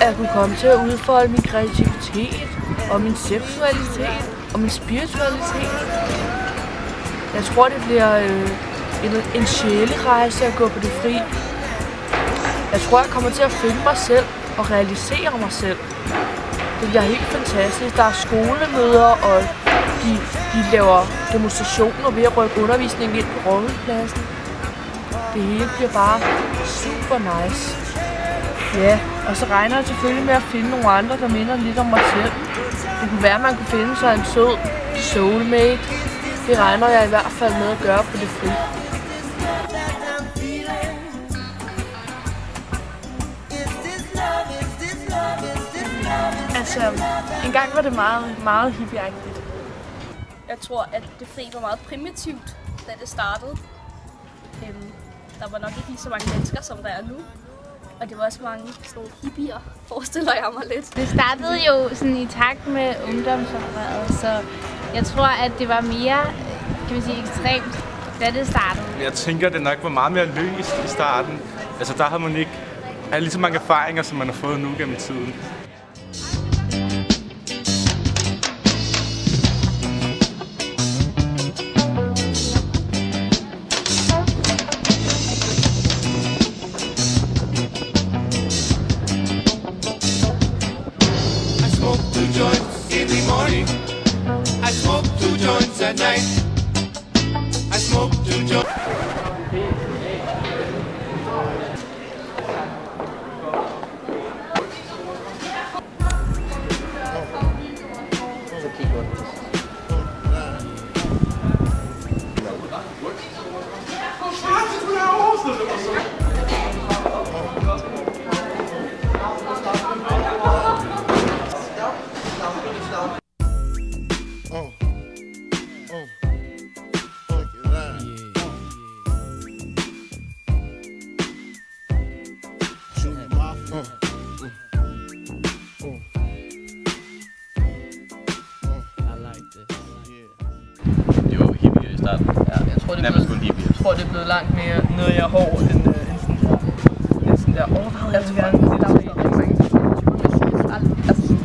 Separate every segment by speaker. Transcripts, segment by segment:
Speaker 1: at kunne komme til at udfolde min kreativitet, og min seksualitet, og min spiritualitet. Jeg tror, det bliver en sjælerejse at gå på det fri. Jeg tror, jeg kommer til at finde mig selv og realisere mig selv. Det bliver helt fantastisk. Der er skolemøder, og de laver demonstrationer ved at rykke undervisningen ind på Rådhuspladsen. Det hele bliver bare super nice. Ja, og så regner jeg selvfølgelig med at finde nogle andre, der minder lidt om mig selv. Det kunne være, at man kunne finde sig en sød soulmate. Det regner jeg i hvert fald med at gøre på det fri.
Speaker 2: Altså, engang var det meget hippieagtigt.
Speaker 3: Jeg tror, at det fri var meget primitivt, da det startede. Der var nok ikke lige så mange mennesker, som der er nu. Og det var også mange sådan hippier, forestiller jeg mig lidt.
Speaker 4: Det startede jo sådan i takt med ungdomsoprøret, så jeg tror, at det var mere, kan man sige, ekstremt, da det startede.
Speaker 5: Jeg tænker, at det nok var meget mere løst i starten. Altså der havde man ikke lige så mange erfaringer, som man har fået nu gennem tiden.
Speaker 6: In the morning, I smoke 2 joints at night. I smoke 2 joints.
Speaker 7: Det var hippie i starten.
Speaker 1: Ja, jeg tror, det er blevet langt mere nede i hår end sådan der. Altså, der er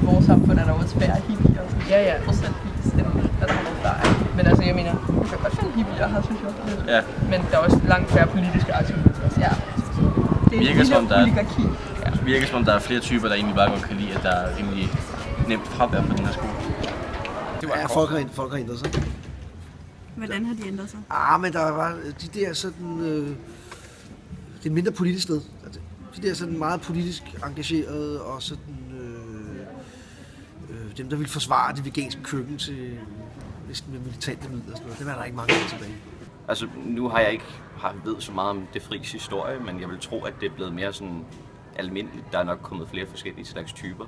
Speaker 1: vores samfund er der også færre hippier. Ja. Procentvis end der er nogle der. Men altså, jeg mener, du kan godt finde hippier her, synes jeg.
Speaker 7: Ja.
Speaker 1: Men der er også langt færre politiske aktivister. Ja. Det
Speaker 7: virker som om der er flere typer, der egentlig bare godt kan lide, at der er rimelig nemt fravær på den her skole.
Speaker 8: Ja, folk har ændret sig.
Speaker 2: Hvordan har de ændret sig?
Speaker 8: Men der var de der sådan... det er mindre politisk sted. Altså, de der sådan meget politisk engagerede og sådan... dem, der ville forsvare det veganske køkken til næsten med militante midler og sådan noget. Det var der ikke mange af tilbage.
Speaker 7: Altså, nu har jeg ikke ved så meget om det fris historie, men jeg vil tro, at det er blevet mere sådan almindeligt. Der er nok kommet flere forskellige slags typer.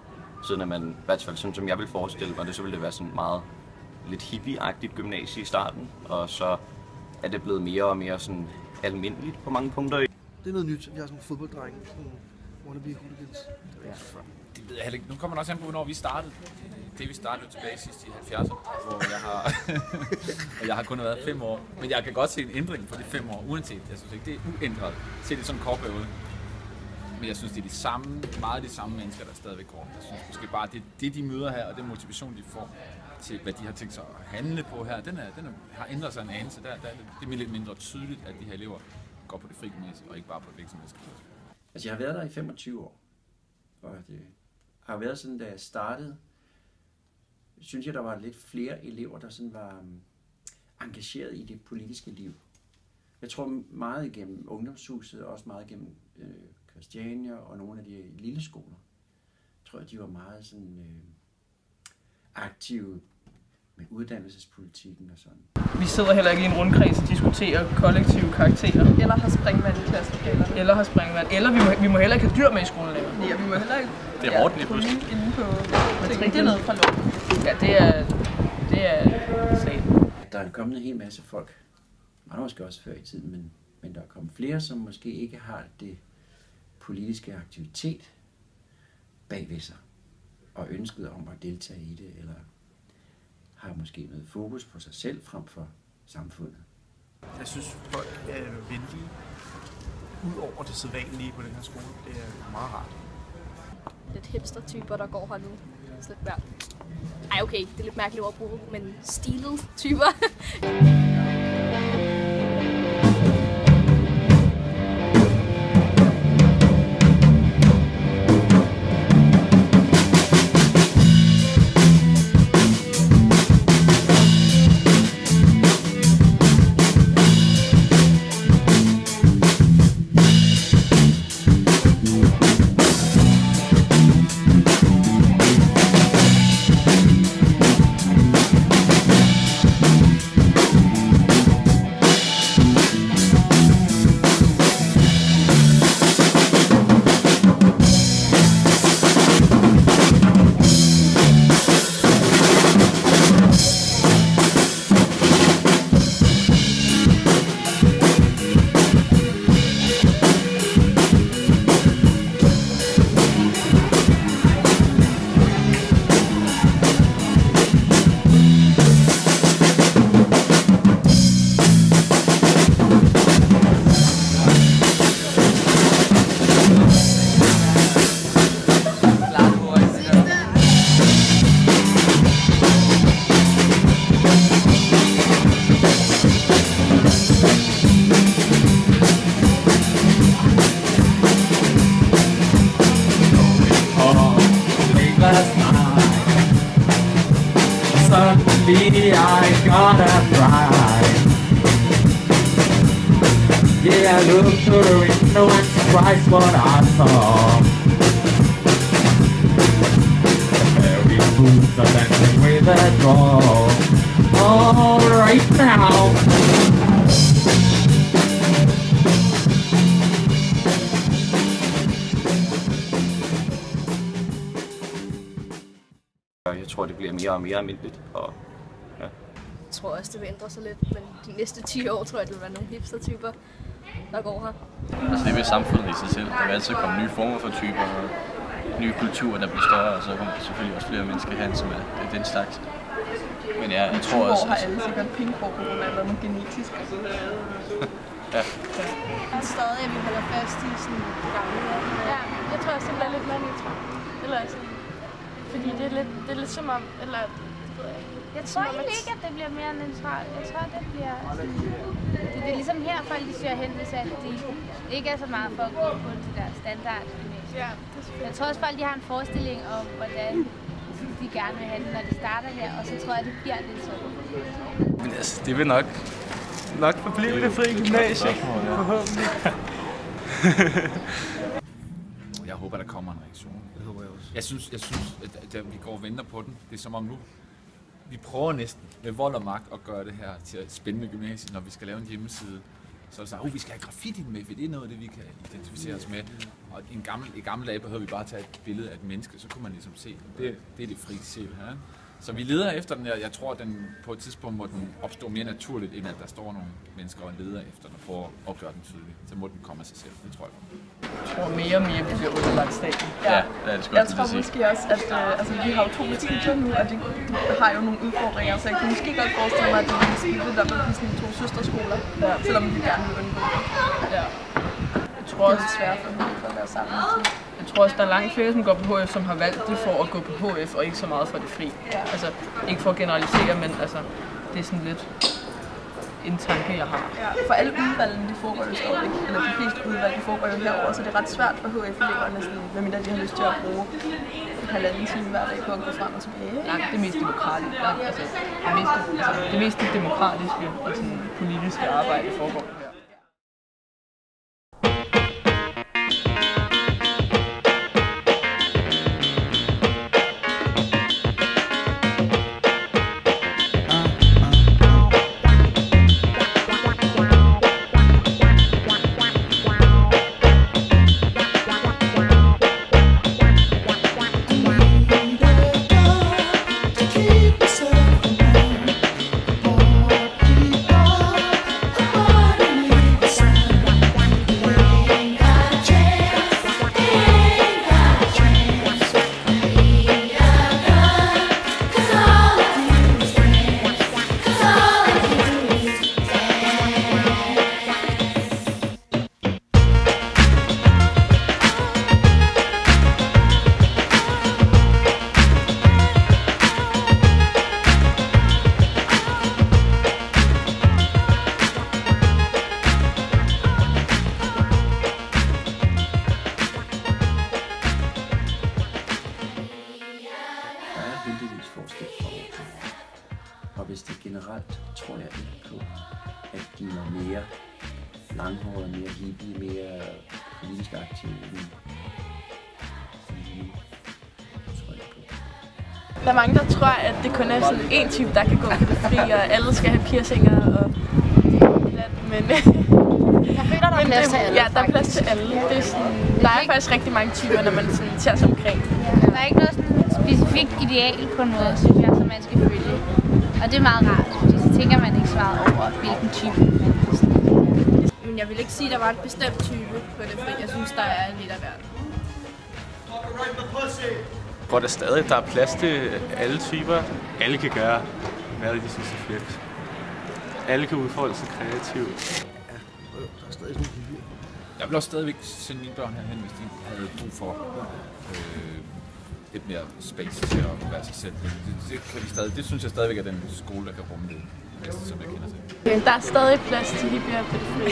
Speaker 7: Siden at man, i hvert fald sådan som jeg vil forestille mig det, så vil det være sådan meget lidt hippie-agtigt gymnasie i starten. Og så er det blevet mere og mere sådan almindeligt på mange punkter.
Speaker 8: Det er noget nyt. Vi har sådan nogle fodbolddrenge, sådan wannabe hooligans.
Speaker 9: Det ved jeg heller ikke. Nu kommer man også an på, hvornår vi startede. Vi startede tilbage sidst i 70'erne, hvor jeg har kun været 5 år. Men jeg kan godt se en ændring på de 5 år, uanset. Jeg synes ikke, det er uændret. Se det sådan en kort periode. Men jeg synes, det er meget de samme mennesker, der stadigvæk går. Jeg synes måske bare, det de møder her, og den motivation, de får til, hvad de har tænkt sig at handle på her, den har ændret sig en anelse. Det er lidt mindre tydeligt, at de her elever går på det fri gymnasie, og ikke bare på et virksomhedsskole.
Speaker 10: Altså, jeg har været der i 25 år, og det har været sådan, da jeg startede, synes jeg, der var lidt flere elever, der sådan var engageret i det politiske liv. Jeg tror meget igennem ungdomshuset, og også meget igennem Christiania og nogle af de lille skoler. Jeg tror, de var meget sådan aktive med uddannelsespolitikken og sådan.
Speaker 1: Vi sidder heller ikke i en rundkreds og diskuterer kollektive karakterer.
Speaker 2: Eller har springvand i klasselokalerne.
Speaker 1: Eller vi må heller ikke have dyr med i skolen længere.
Speaker 2: Ja, vi må heller ikke.
Speaker 7: Det er hårdt lige pludselig.
Speaker 2: Inde på det er noget fra loven.
Speaker 1: Ja, det er sagen.
Speaker 10: Der er kommet en hel masse folk. Meget måske også før i tiden, men der er kommet flere, som måske ikke har det politiske aktivitet bagved sig, og ønsket om at deltage i det, eller har måske noget fokus på sig selv frem for samfundet.
Speaker 11: Jeg synes, folk er venlige ud over det sædvanlige på den her skole. Det er meget rart.
Speaker 3: lidt hipster-typer, der går her nu. Så lidt mere... Ej, okay, det er lidt mærkeligt at bruge, men stilet typer.
Speaker 12: Suddenly I got a fright. Yeah, I looked through the window and surprised what I saw. The very fools are dancing with a draw. All right now.
Speaker 7: Jeg tror, det bliver mere og mere almindeligt. Og, ja.
Speaker 3: Jeg tror også, det vil ændre sig lidt, men de næste 10 år tror jeg, det vil være nogle hipster-typer, der går her.
Speaker 13: Altså det vil samfundet i sig selv. Der vil altid komme nye former for typer og nye kulturer, der bliver større, og så kommer der selvfølgelig også flere mennesker hen, som er den slags. Men ja, jeg tror også...
Speaker 2: Hvor har alle sikkert pink-hår på grund af noget genetisk?
Speaker 13: Ja.
Speaker 4: Stadig, at vi holder fast i sådan det gamle.
Speaker 2: Ja, jeg tror også, det bliver lidt mere neutralt. Eller sådan. Fordi det er lidt som om, eller...
Speaker 4: Jeg tror egentlig ikke, at det bliver mere neutralt. Jeg tror, det bliver sådan... Det er ligesom her, folk de søger hen, hvis at de ikke er så meget for at gå på de der standard.
Speaker 2: Ja,
Speaker 4: jeg tror også, folk de har en forestilling om, hvordan de gerne vil have det, når de starter her, og så tror jeg, det bliver lidt sådan.
Speaker 5: Men altså, det vil nok forblive det frie gymnasie, forhåbentlig.
Speaker 9: Jeg håber, der kommer en reaktion.
Speaker 8: Det håber jeg også.
Speaker 9: Jeg synes at vi går og venter på den. Det er som om nu, vi prøver næsten med vold og magt at gøre det her til et spændende gymnasie, når vi skal lave en hjemmeside. Så er det sådan, vi skal have graffiti med, for det er noget af det, vi kan identificere os med. Og i gamle dage behøver vi bare at tage et billede af et menneske, så kunne man ligesom se, det er det frie selv her. Så vi leder efter den her. Jeg tror, at den på et tidspunkt må den opstå mere naturligt, end at der står nogle mennesker og leder efter den for at gøre den tydelig. Så må den komme af sig selv, det tror jeg.
Speaker 2: Jeg tror mere og mere, vi bliver underlagt staten.
Speaker 9: Ja, det er det sgu
Speaker 2: jeg tror måske også, at altså, vi har jo 2 butikker nu, og de har jo nogle udfordringer, så jeg kan måske godt forestille mig, at det vil spille der med sådan 2 søsterskoler, selvom vi gerne vil undgå det. Ja. Jeg tror også, det er svært for dem at være sammen. Jeg tror også, der er langt flere, som går på HF, som har valgt det for at gå på HF, og ikke så meget for det fri. Ja. Altså, ikke for at generalisere, men altså, det er sådan lidt en tanke, jeg har. Ja. For alle udvalgene, de foregår jo stadig, eller de fleste udvalg, de foregår jo herover, så det er ret svært for HF-eleverne, medmindre de har lyst til at bruge 1,5 time hver dag på at gå frem og tilbage. Langt det mest demokratiske, det mest demokratiske og sådan, politiske arbejde foregår her.
Speaker 6: Keep
Speaker 10: langhåret, mere hippie, mere politisk aktiv.
Speaker 2: Der er mange, der tror, at det kun er sådan en type, der kan gå på det fri, og alle skal have piercinger og men
Speaker 4: jeg føler, der er plads til alle.
Speaker 2: Ja, der er plads til alle. Det er sådan, der er faktisk rigtig mange typer, når man sådan ser sig omkring.
Speaker 4: Der er ikke noget sådan specifikt ideal på en måde, synes jeg, som man skal følge. Og det er meget rart, fordi så tænker man ikke så meget over, hvilken type man er.
Speaker 3: Men jeg vil ikke sige, at der var en bestemt type på det fri. Jeg synes, der er lidt af hvert.
Speaker 5: Hvor der stadig er plads til alle typer. Alle kan gøre, hvad de synes er fedt. Alle kan udfolde sig kreativt.
Speaker 8: Ja, der er stadig sådan nogle hyggelige.
Speaker 9: Jeg vil også stadigvæk sende mine børn herhen, hvis de havde brug for lidt mere space til at være sig selv. Det synes jeg stadigvæk er den skole, der kan rumme det bedste, som jeg kender til.
Speaker 2: Der er stadig plads til hippier på det fri.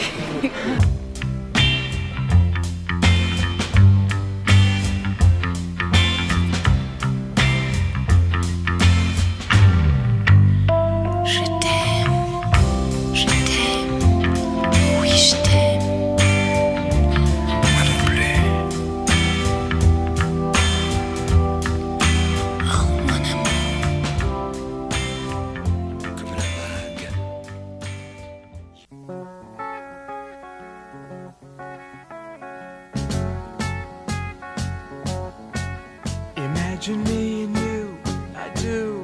Speaker 6: Imagine me and you, I do.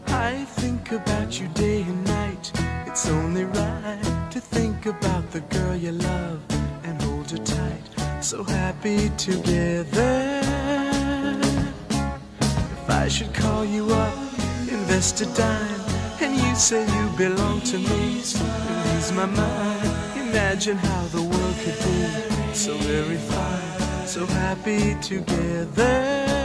Speaker 6: I think about you day and night. It's only right to think about the girl you love and hold her tight. So happy together. If I should call you up, invest a dime, and you say you belong to me, it ease my mind. Imagine how the world could be so very fine, so happy together.